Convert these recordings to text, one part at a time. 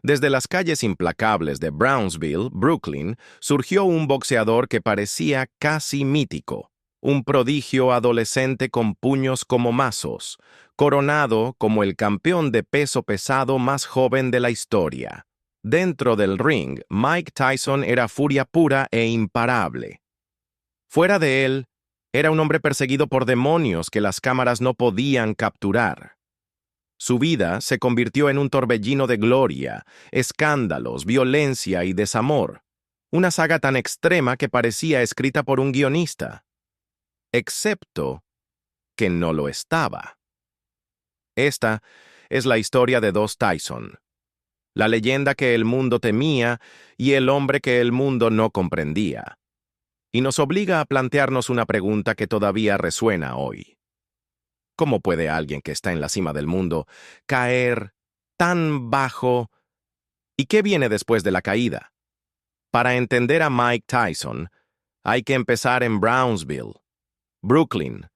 Desde las calles implacables de Brownsville, Brooklyn, surgió un boxeador que parecía casi mítico, un prodigio adolescente con puños como mazos, coronado como el campeón de peso pesado más joven de la historia. Dentro del ring, Mike Tyson era furia pura e imparable. Fuera de él, era un hombre perseguido por demonios que las cámaras no podían capturar. Su vida se convirtió en un torbellino de gloria, escándalos, violencia y desamor, una saga tan extrema que parecía escrita por un guionista. Excepto que no lo estaba. Esta es la historia de dos Tyson, la leyenda que el mundo temía y el hombre que el mundo no comprendía. Y nos obliga a plantearnos una pregunta que todavía resuena hoy. ¿Cómo puede alguien que está en la cima del mundo caer tan bajo? ¿Y qué viene después de la caída? Para entender a Mike Tyson, hay que empezar en Brownsville, Brooklyn,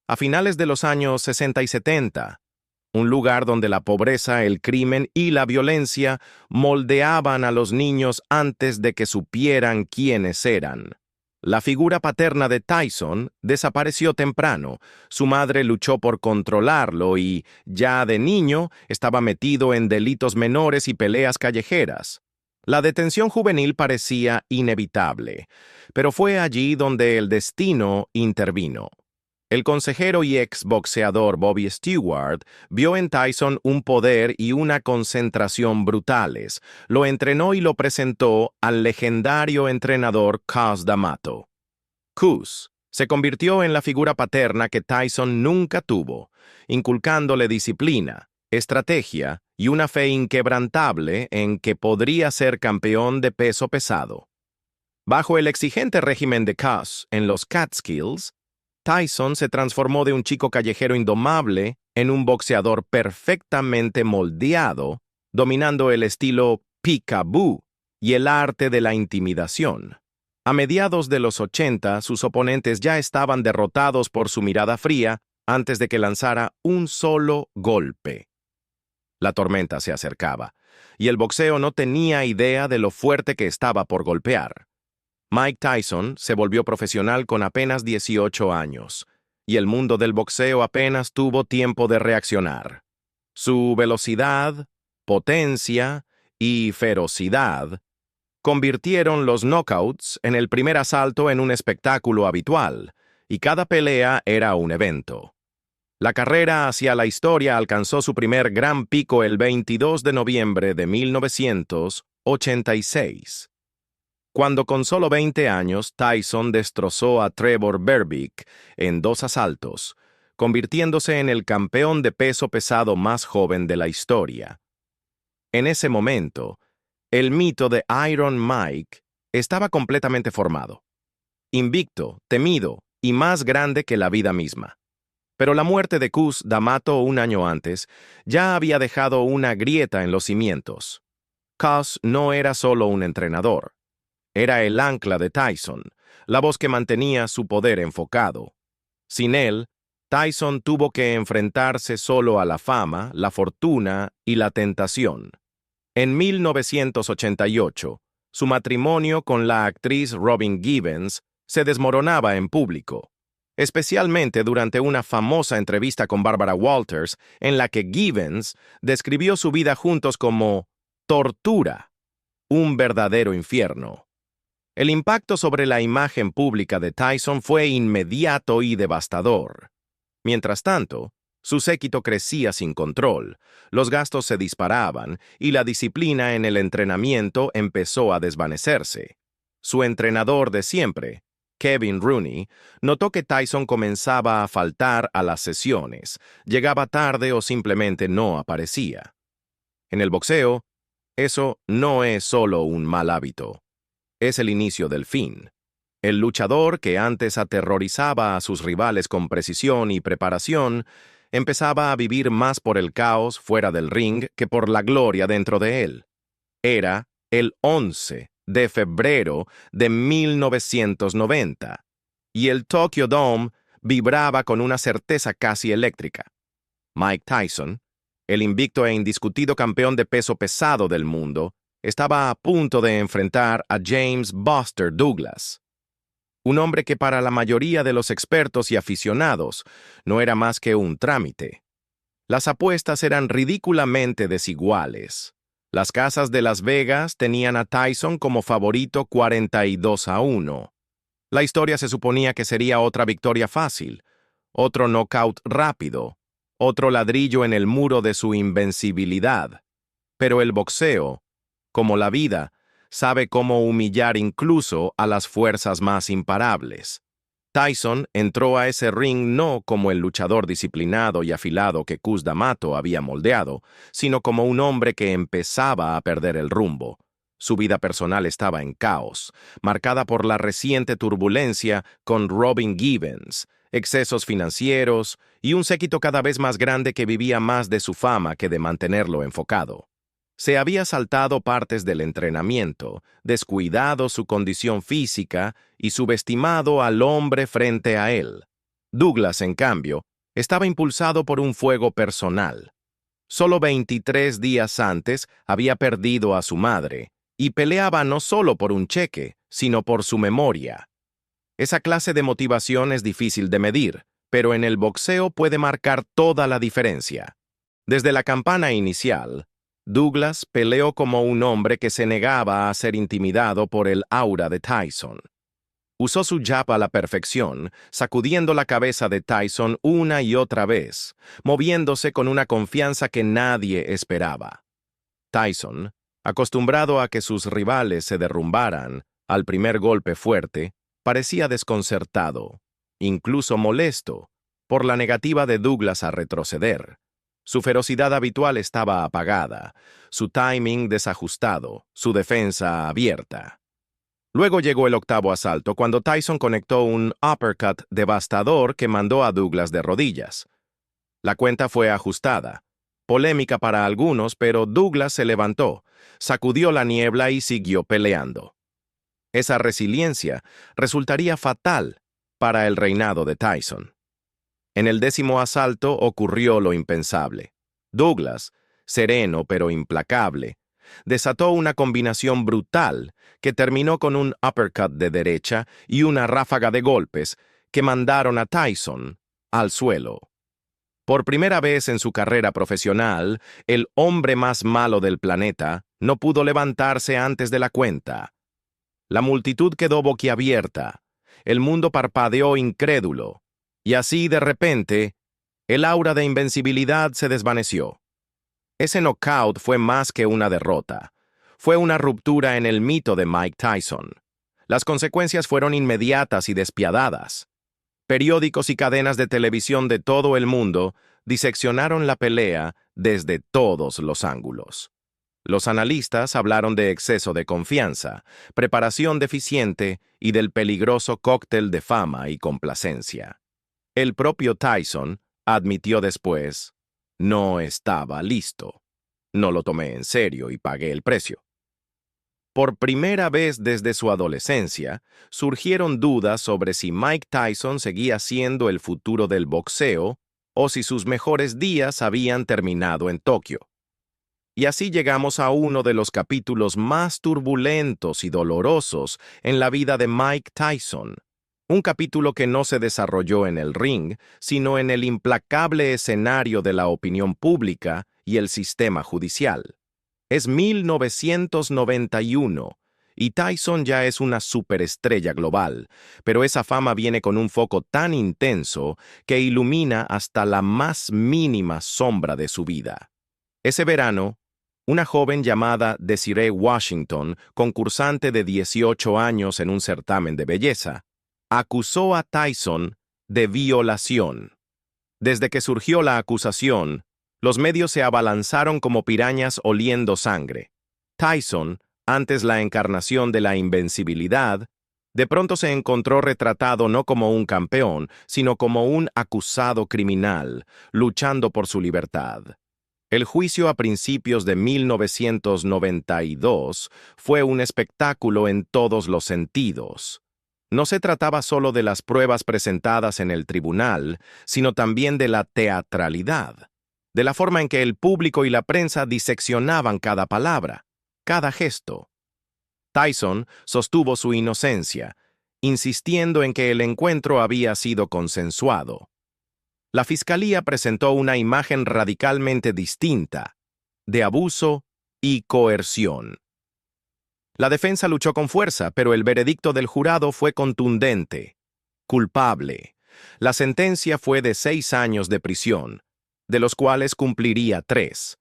a finales de los años 60 y 70, un lugar donde la pobreza, el crimen y la violencia moldeaban a los niños antes de que supieran quiénes eran. La figura paterna de Tyson desapareció temprano. Su madre luchó por controlarlo y, ya de niño, estaba metido en delitos menores y peleas callejeras. La detención juvenil parecía inevitable, pero fue allí donde el destino intervino. El consejero y exboxeador Bobby Stewart vio en Tyson un poder y una concentración brutales. Lo entrenó y lo presentó al legendario entrenador Cus D'Amato. Cus se convirtió en la figura paterna que Tyson nunca tuvo, inculcándole disciplina, estrategia y una fe inquebrantable en que podría ser campeón de peso pesado. Bajo el exigente régimen de Cus en los Catskills, Tyson se transformó de un chico callejero indomable en un boxeador perfectamente moldeado, dominando el estilo peekaboo y el arte de la intimidación. A mediados de los 80, sus oponentes ya estaban derrotados por su mirada fría antes de que lanzara un solo golpe. La tormenta se acercaba, y el boxeo no tenía idea de lo fuerte que estaba por golpear. Mike Tyson se volvió profesional con apenas 18 años, y el mundo del boxeo apenas tuvo tiempo de reaccionar. Su velocidad, potencia y ferocidad convirtieron los knockouts en el primer asalto en un espectáculo habitual, y cada pelea era un evento. La carrera hacia la historia alcanzó su primer gran pico el 22 de noviembre de 1986. Cuando con solo 20 años, Tyson destrozó a Trevor Berbick en 2 asaltos, convirtiéndose en el campeón de peso pesado más joven de la historia. En ese momento, el mito de Iron Mike estaba completamente formado. Invicto, temido y más grande que la vida misma. Pero la muerte de Cus D'Amato un año antes ya había dejado una grieta en los cimientos. Cus no era solo un entrenador. Era el ancla de Tyson, la voz que mantenía su poder enfocado. Sin él, Tyson tuvo que enfrentarse solo a la fama, la fortuna y la tentación. En 1988, su matrimonio con la actriz Robin Givens se desmoronaba en público, especialmente durante una famosa entrevista con Barbara Walters en la que Givens describió su vida juntos como tortura, un verdadero infierno. El impacto sobre la imagen pública de Tyson fue inmediato y devastador. Mientras tanto, su séquito crecía sin control, los gastos se disparaban y la disciplina en el entrenamiento empezó a desvanecerse. Su entrenador de siempre, Kevin Rooney, notó que Tyson comenzaba a faltar a las sesiones, llegaba tarde o simplemente no aparecía. En el boxeo, eso no es solo un mal hábito. Es el inicio del fin. El luchador que antes aterrorizaba a sus rivales con precisión y preparación, empezaba a vivir más por el caos fuera del ring que por la gloria dentro de él. Era el 11 de febrero de 1990, y el Tokyo Dome vibraba con una certeza casi eléctrica. Mike Tyson El invicto e indiscutido campeón de peso pesado del mundo estaba a punto de enfrentar a James Buster Douglas, un hombre que para la mayoría de los expertos y aficionados no era más que un trámite. Las apuestas eran ridículamente desiguales. Las casas de Las Vegas tenían a Tyson como favorito 42-1. La historia se suponía que sería otra victoria fácil, otro knockout rápido, otro ladrillo en el muro de su invencibilidad. Pero el boxeo, como la vida, sabe cómo humillar incluso a las fuerzas más imparables. Tyson entró a ese ring no como el luchador disciplinado y afilado que Cus D'Amato había moldeado, sino como un hombre que empezaba a perder el rumbo. Su vida personal estaba en caos, marcada por la reciente turbulencia con Robin Givens, excesos financieros y un séquito cada vez más grande que vivía más de su fama que de mantenerlo enfocado. Se había saltado partes del entrenamiento, descuidado su condición física y subestimado al hombre frente a él. Douglas, en cambio, estaba impulsado por un fuego personal. Solo 23 días antes había perdido a su madre, y peleaba no solo por un cheque, sino por su memoria. Esa clase de motivación es difícil de medir, pero en el boxeo puede marcar toda la diferencia. Desde la campana inicial, Douglas peleó como un hombre que se negaba a ser intimidado por el aura de Tyson. Usó su jab a la perfección, sacudiendo la cabeza de Tyson una y otra vez, moviéndose con una confianza que nadie esperaba. Tyson, acostumbrado a que sus rivales se derrumbaran al primer golpe fuerte, parecía desconcertado, incluso molesto, por la negativa de Douglas a retroceder. Su ferocidad habitual estaba apagada, su timing desajustado, su defensa abierta. Luego llegó el octavo asalto cuando Tyson conectó un uppercut devastador que mandó a Douglas de rodillas. La cuenta fue ajustada, polémica para algunos, pero Douglas se levantó, sacudió la niebla y siguió peleando. Esa resiliencia resultaría fatal para el reinado de Tyson. En el 10º asalto ocurrió lo impensable. Douglas, sereno pero implacable, desató una combinación brutal que terminó con un uppercut de derecha y una ráfaga de golpes que mandaron a Tyson al suelo. Por primera vez en su carrera profesional, el hombre más malo del planeta no pudo levantarse antes de la cuenta. La multitud quedó boquiabierta, el mundo parpadeó incrédulo, y así, de repente, el aura de invencibilidad se desvaneció. Ese knockout fue más que una derrota. Fue una ruptura en el mito de Mike Tyson. Las consecuencias fueron inmediatas y despiadadas. Periódicos y cadenas de televisión de todo el mundo diseccionaron la pelea desde todos los ángulos. Los analistas hablaron de exceso de confianza, preparación deficiente y del peligroso cóctel de fama y complacencia. El propio Tyson admitió después, no estaba listo. No lo tomé en serio y pagué el precio. Por primera vez desde su adolescencia, surgieron dudas sobre si Mike Tyson seguía siendo el futuro del boxeo o si sus mejores días habían terminado en Tokio. Y así llegamos a uno de los capítulos más turbulentos y dolorosos en la vida de Mike Tyson. Un capítulo que no se desarrolló en el ring, sino en el implacable escenario de la opinión pública y el sistema judicial. Es 1991, y Tyson ya es una superestrella global, pero esa fama viene con un foco tan intenso que ilumina hasta la más mínima sombra de su vida. Ese verano, una joven llamada Desiree Washington, concursante de 18 años en un certamen de belleza, acusó a Tyson de violación. Desde que surgió la acusación, los medios se abalanzaron como pirañas oliendo sangre. Tyson, antes la encarnación de la invencibilidad, de pronto se encontró retratado no como un campeón, sino como un acusado criminal, luchando por su libertad. El juicio a principios de 1992 fue un espectáculo en todos los sentidos. No se trataba solo de las pruebas presentadas en el tribunal, sino también de la teatralidad. de la forma en que el público y la prensa diseccionaban cada palabra, cada gesto. Tyson sostuvo su inocencia, insistiendo en que el encuentro había sido consensuado. La fiscalía presentó una imagen radicalmente distinta, de abuso y coerción. La defensa luchó con fuerza, pero el veredicto del jurado fue contundente. Culpable. La sentencia fue de 6 años de prisión, de los cuales cumpliría 3.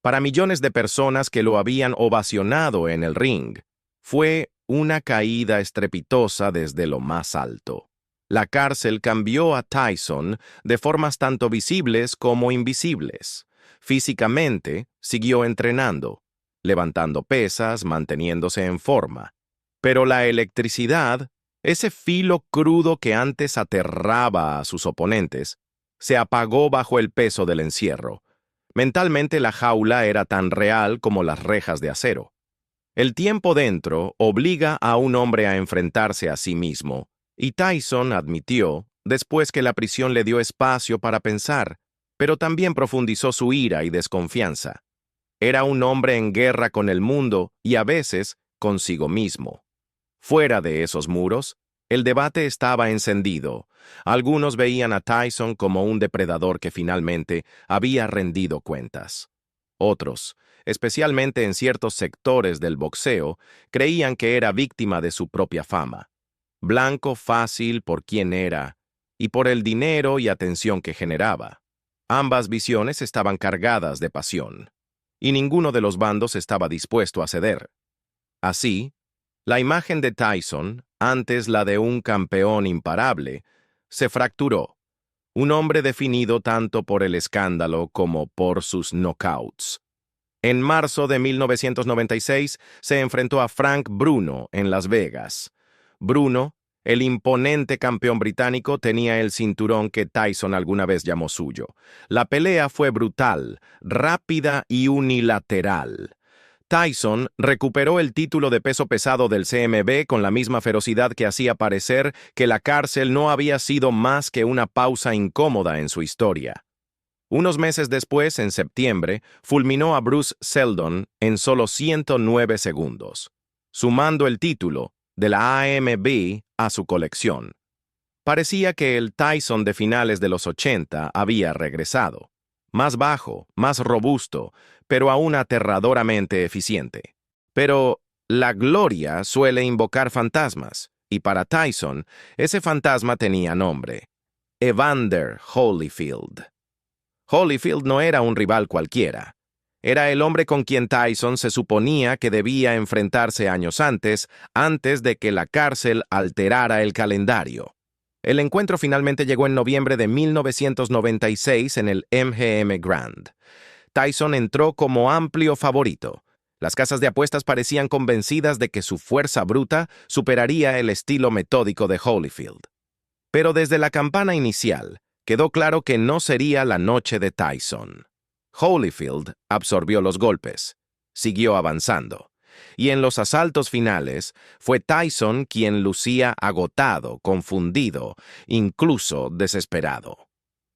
Para millones de personas que lo habían ovacionado en el ring, fue una caída estrepitosa desde lo más alto. La cárcel cambió a Tyson de formas tanto visibles como invisibles. Físicamente, siguió entrenando, levantando pesas, manteniéndose en forma. Pero la electricidad, ese filo crudo que antes aterraba a sus oponentes, se apagó bajo el peso del encierro. Mentalmente la jaula era tan real como las rejas de acero. El tiempo dentro obliga a un hombre a enfrentarse a sí mismo, y Tyson admitió, después que la prisión le dio espacio para pensar, pero también profundizó su ira y desconfianza. Era un hombre en guerra con el mundo y a veces consigo mismo. Fuera de esos muros, el debate estaba encendido. Algunos veían a Tyson como un depredador que finalmente había rendido cuentas. Otros, especialmente en ciertos sectores del boxeo, creían que era víctima de su propia fama. Blanco fácil por quien era y por el dinero y atención que generaba. Ambas visiones estaban cargadas de pasión, y ninguno de los bandos estaba dispuesto a ceder. Así, la imagen de Tyson, antes la de un campeón imparable, se fracturó. Un hombre definido tanto por el escándalo como por sus knockouts. En marzo de 1996 se enfrentó a Frank Bruno en Las Vegas. Bruno, el imponente campeón británico, tenía el cinturón que Tyson alguna vez llamó suyo. La pelea fue brutal, rápida y unilateral. Tyson recuperó el título de peso pesado del CMB con la misma ferocidad que hacía parecer que la cárcel no había sido más que una pausa incómoda en su historia. Unos meses después, en septiembre, fulminó a Bruce Seldon en solo 109 segundos, sumando el título de la AMB a su colección. Parecía que el Tyson de finales de los 80 había regresado, más bajo, más robusto, pero aún aterradoramente eficiente. Pero la gloria suele invocar fantasmas, y para Tyson, ese fantasma tenía nombre: Evander Holyfield. Holyfield no era un rival cualquiera. Era el hombre con quien Tyson se suponía que debía enfrentarse años antes de que la cárcel alterara el calendario. El encuentro finalmente llegó en noviembre de 1996 en el MGM Grand. Tyson entró como amplio favorito. Las casas de apuestas parecían convencidas de que su fuerza bruta superaría el estilo metódico de Holyfield. Pero desde la campana inicial, quedó claro que no sería la noche de Tyson. Holyfield absorbió los golpes, siguió avanzando, y en los asaltos finales fue Tyson quien lucía agotado, confundido, incluso desesperado.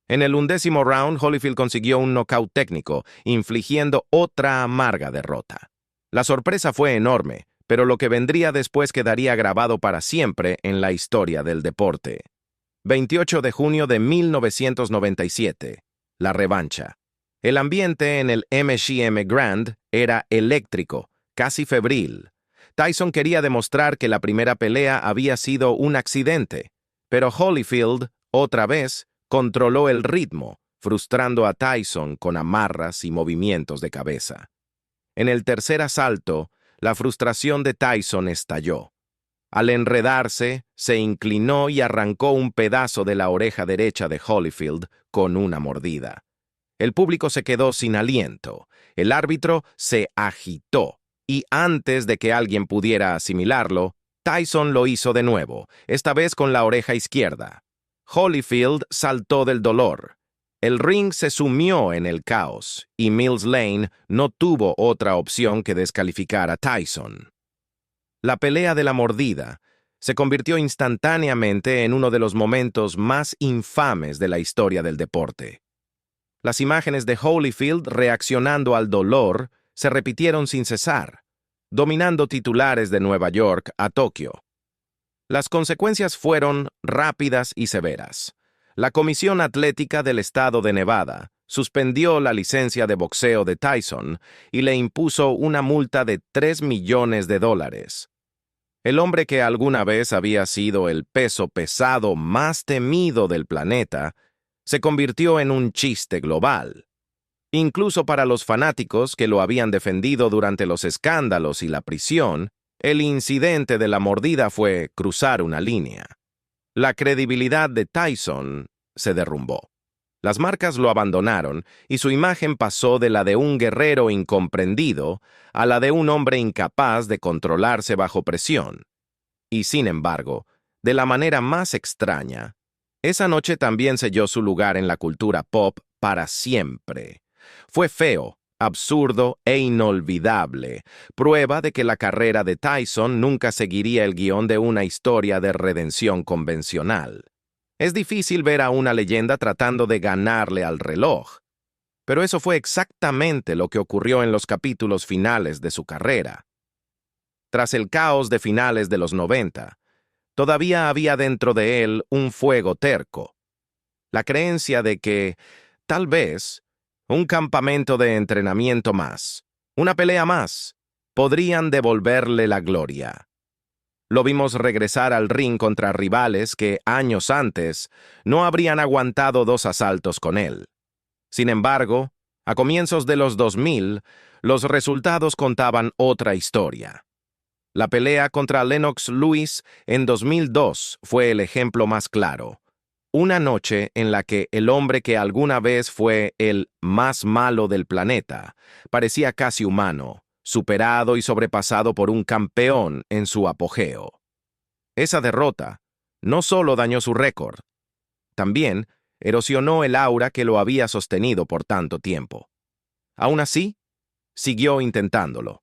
En el 11º round, Holyfield consiguió un nocaut técnico, infligiendo otra amarga derrota. La sorpresa fue enorme, pero lo que vendría después quedaría grabado para siempre en la historia del deporte. 28 de junio de 1997. La revancha. El ambiente en el MGM Grand era eléctrico, casi febril. Tyson quería demostrar que la primera pelea había sido un accidente, pero Holyfield, otra vez, controló el ritmo, frustrando a Tyson con amarras y movimientos de cabeza. En el tercer asalto, la frustración de Tyson estalló. Al enredarse, se inclinó y arrancó un pedazo de la oreja derecha de Holyfield con una mordida. El público se quedó sin aliento. El árbitro se agitó, y antes de que alguien pudiera asimilarlo, Tyson lo hizo de nuevo, esta vez con la oreja izquierda. Holyfield saltó del dolor. El ring se sumió en el caos, y Mills Lane no tuvo otra opción que descalificar a Tyson. La pelea de la mordida se convirtió instantáneamente en uno de los momentos más infames de la historia del deporte. Las imágenes de Holyfield reaccionando al dolor se repitieron sin cesar, dominando titulares de Nueva York a Tokio. Las consecuencias fueron rápidas y severas. La Comisión Atlética del Estado de Nevada suspendió la licencia de boxeo de Tyson y le impuso una multa de $3 millones. El hombre que alguna vez había sido el peso pesado más temido del planeta se convirtió en un chiste global. Incluso para los fanáticos que lo habían defendido durante los escándalos y la prisión, el incidente de la mordida fue cruzar una línea. La credibilidad de Tyson se derrumbó. Las marcas lo abandonaron y su imagen pasó de la de un guerrero incomprendido a la de un hombre incapaz de controlarse bajo presión. Y sin embargo, de la manera más extraña, esa noche también selló su lugar en la cultura pop para siempre. Fue feo, absurdo e inolvidable, prueba de que la carrera de Tyson nunca seguiría el guión de una historia de redención convencional. Es difícil ver a una leyenda tratando de ganarle al reloj, pero eso fue exactamente lo que ocurrió en los capítulos finales de su carrera. Tras el caos de finales de los 90, todavía había dentro de él un fuego terco, la creencia de que, tal vez, un campamento de entrenamiento más, una pelea más, podrían devolverle la gloria. Lo vimos regresar al ring contra rivales que, años antes, no habrían aguantado 2 asaltos con él. Sin embargo, a comienzos de los 2000, los resultados contaban otra historia. La pelea contra Lennox Lewis en 2002 fue el ejemplo más claro. Una noche en la que el hombre que alguna vez fue el más malo del planeta parecía casi humano, superado y sobrepasado por un campeón en su apogeo. Esa derrota no solo dañó su récord, también erosionó el aura que lo había sostenido por tanto tiempo. Aún así, siguió intentándolo.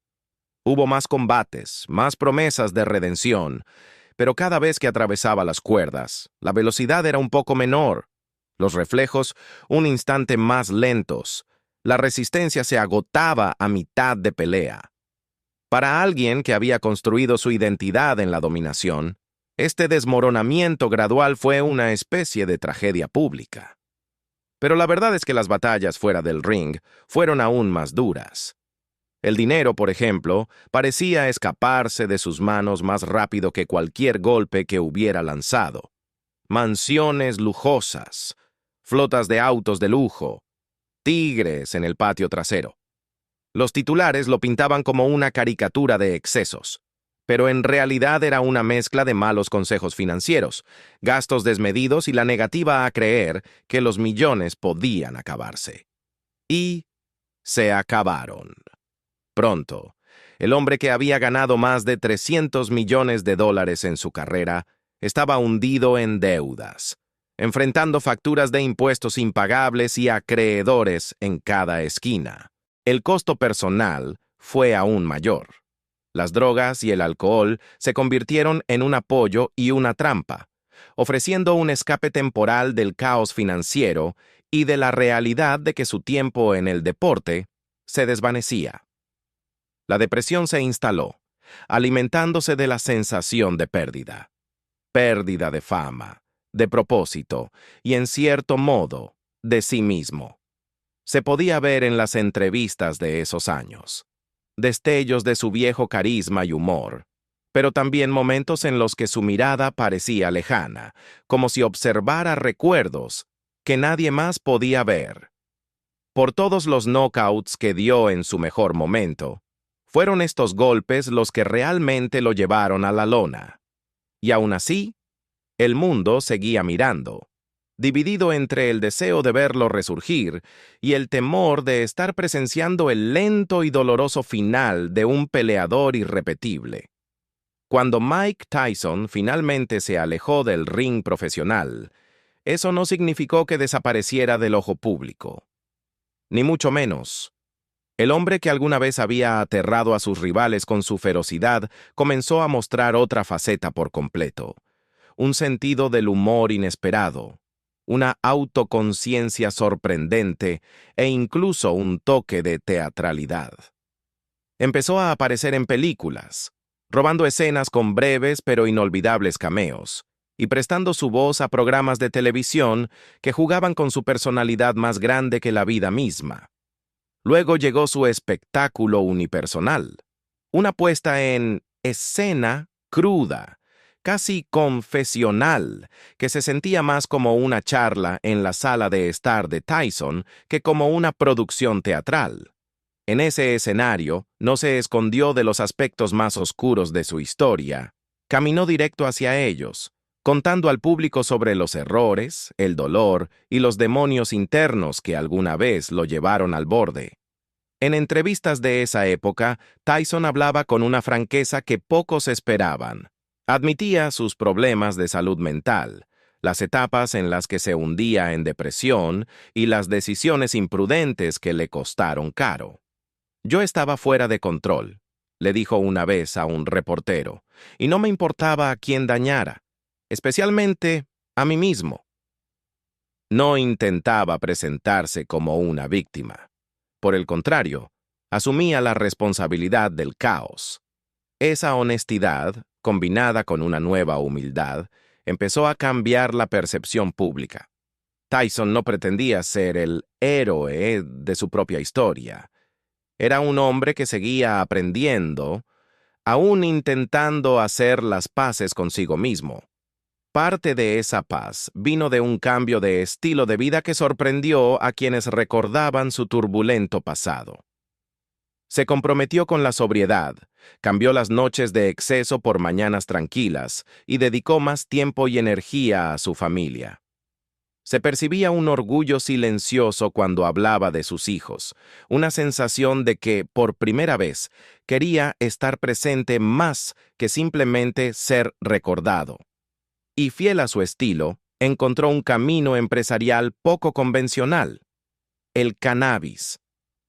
Hubo más combates, más promesas de redención, pero cada vez que atravesaba las cuerdas, la velocidad era un poco menor, los reflejos un instante más lentos, la resistencia se agotaba a mitad de pelea. Para alguien que había construido su identidad en la dominación, este desmoronamiento gradual fue una especie de tragedia pública. Pero la verdad es que las batallas fuera del ring fueron aún más duras. El dinero, por ejemplo, parecía escaparse de sus manos más rápido que cualquier golpe que hubiera lanzado. Mansiones lujosas, flotas de autos de lujo, tigres en el patio trasero. Los titulares lo pintaban como una caricatura de excesos, pero en realidad era una mezcla de malos consejos financieros, gastos desmedidos y la negativa a creer que los millones podían acabarse. Y se acabaron. Pronto, el hombre que había ganado más de $300 millones en su carrera estaba hundido en deudas, enfrentando facturas de impuestos impagables y acreedores en cada esquina. El costo personal fue aún mayor. Las drogas y el alcohol se convirtieron en un apoyo y una trampa, ofreciendo un escape temporal del caos financiero y de la realidad de que su tiempo en el deporte se desvanecía. La depresión se instaló, alimentándose de la sensación de pérdida. Pérdida de fama, de propósito y, en cierto modo, de sí mismo. Se podía ver en las entrevistas de esos años. Destellos de su viejo carisma y humor, pero también momentos en los que su mirada parecía lejana, como si observara recuerdos que nadie más podía ver. Por todos los knockouts que dio en su mejor momento, fueron estos golpes los que realmente lo llevaron a la lona. Y aún así, el mundo seguía mirando, dividido entre el deseo de verlo resurgir y el temor de estar presenciando el lento y doloroso final de un peleador irrepetible. Cuando Mike Tyson finalmente se alejó del ring profesional, eso no significó que desapareciera del ojo público. Ni mucho menos. El hombre que alguna vez había aterrado a sus rivales con su ferocidad comenzó a mostrar otra faceta por completo, un sentido del humor inesperado, una autoconciencia sorprendente e incluso un toque de teatralidad. Empezó a aparecer en películas, robando escenas con breves pero inolvidables cameos, y prestando su voz a programas de televisión que jugaban con su personalidad más grande que la vida misma. Luego llegó su espectáculo unipersonal, una puesta en escena cruda, casi confesional, que se sentía más como una charla en la sala de estar de Tyson que como una producción teatral. En ese escenario, no se escondió de los aspectos más oscuros de su historia. Caminó directo hacia ellos, contando al público sobre los errores, el dolor y los demonios internos que alguna vez lo llevaron al borde. En entrevistas de esa época, Tyson hablaba con una franqueza que pocos esperaban. Admitía sus problemas de salud mental, las etapas en las que se hundía en depresión y las decisiones imprudentes que le costaron caro. Yo estaba fuera de control, le dijo una vez a un reportero, y no me importaba a quién dañara, especialmente a mí mismo. No intentaba presentarse como una víctima. Por el contrario, asumía la responsabilidad del caos. Esa honestidad, combinada con una nueva humildad, empezó a cambiar la percepción pública. Tyson no pretendía ser el héroe de su propia historia. Era un hombre que seguía aprendiendo, aún intentando hacer las paces consigo mismo. Parte de esa paz vino de un cambio de estilo de vida que sorprendió a quienes recordaban su turbulento pasado. Se comprometió con la sobriedad, cambió las noches de exceso por mañanas tranquilas y dedicó más tiempo y energía a su familia. Se percibía un orgullo silencioso cuando hablaba de sus hijos, una sensación de que, por primera vez, quería estar presente más que simplemente ser recordado. Y fiel a su estilo, encontró un camino empresarial poco convencional: el cannabis.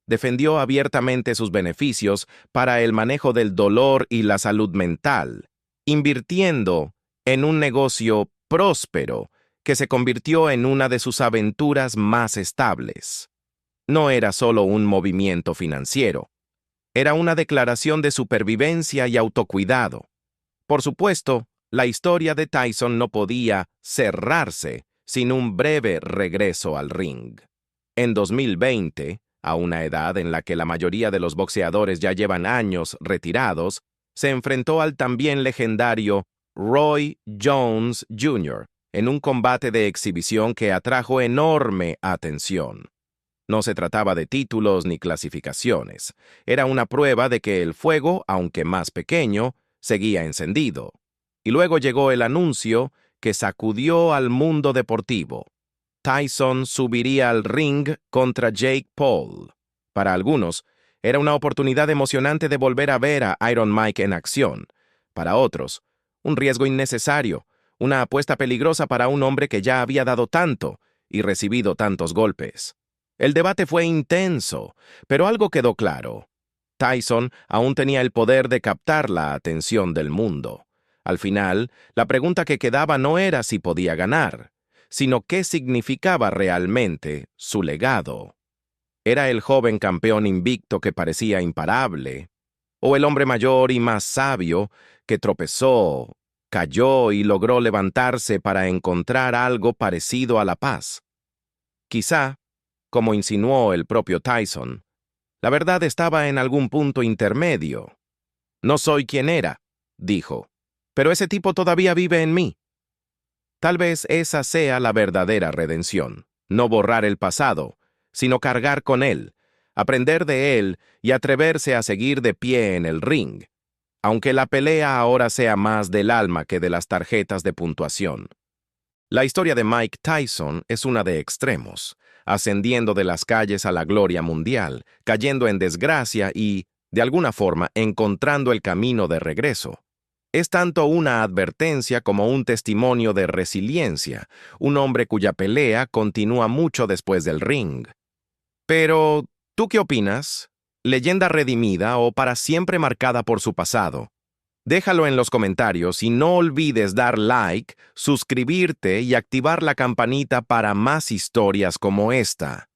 Defendió abiertamente sus beneficios para el manejo del dolor y la salud mental, invirtiendo en un negocio próspero que se convirtió en una de sus aventuras más estables. No era solo un movimiento financiero, era una declaración de supervivencia y autocuidado. Por supuesto, la historia de Tyson no podía cerrarse sin un breve regreso al ring. En 2020, a una edad en la que la mayoría de los boxeadores ya llevan años retirados, se enfrentó al también legendario Roy Jones Jr. en un combate de exhibición que atrajo enorme atención. No se trataba de títulos ni clasificaciones. Era una prueba de que el fuego, aunque más pequeño, seguía encendido. Y luego llegó el anuncio que sacudió al mundo deportivo. Tyson subiría al ring contra Jake Paul. Para algunos, era una oportunidad emocionante de volver a ver a Iron Mike en acción. Para otros, un riesgo innecesario, una apuesta peligrosa para un hombre que ya había dado tanto y recibido tantos golpes. El debate fue intenso, pero algo quedó claro. Tyson aún tenía el poder de captar la atención del mundo. Al final, la pregunta que quedaba no era si podía ganar, sino qué significaba realmente su legado. ¿Era el joven campeón invicto que parecía imparable? ¿O el hombre mayor y más sabio que tropezó, cayó y logró levantarse para encontrar algo parecido a la paz? Quizá, como insinuó el propio Tyson, la verdad estaba en algún punto intermedio. No soy quien era, dijo, pero ese tipo todavía vive en mí. Tal vez esa sea la verdadera redención, no borrar el pasado, sino cargar con él, aprender de él y atreverse a seguir de pie en el ring, aunque la pelea ahora sea más del alma que de las tarjetas de puntuación. La historia de Mike Tyson es una de extremos, ascendiendo de las calles a la gloria mundial, cayendo en desgracia y, de alguna forma, encontrando el camino de regreso. Es tanto una advertencia como un testimonio de resiliencia, un hombre cuya pelea continúa mucho después del ring. Pero, ¿tú qué opinas? ¿Leyenda redimida o para siempre marcada por su pasado? Déjalo en los comentarios y no olvides dar like, suscribirte y activar la campanita para más historias como esta.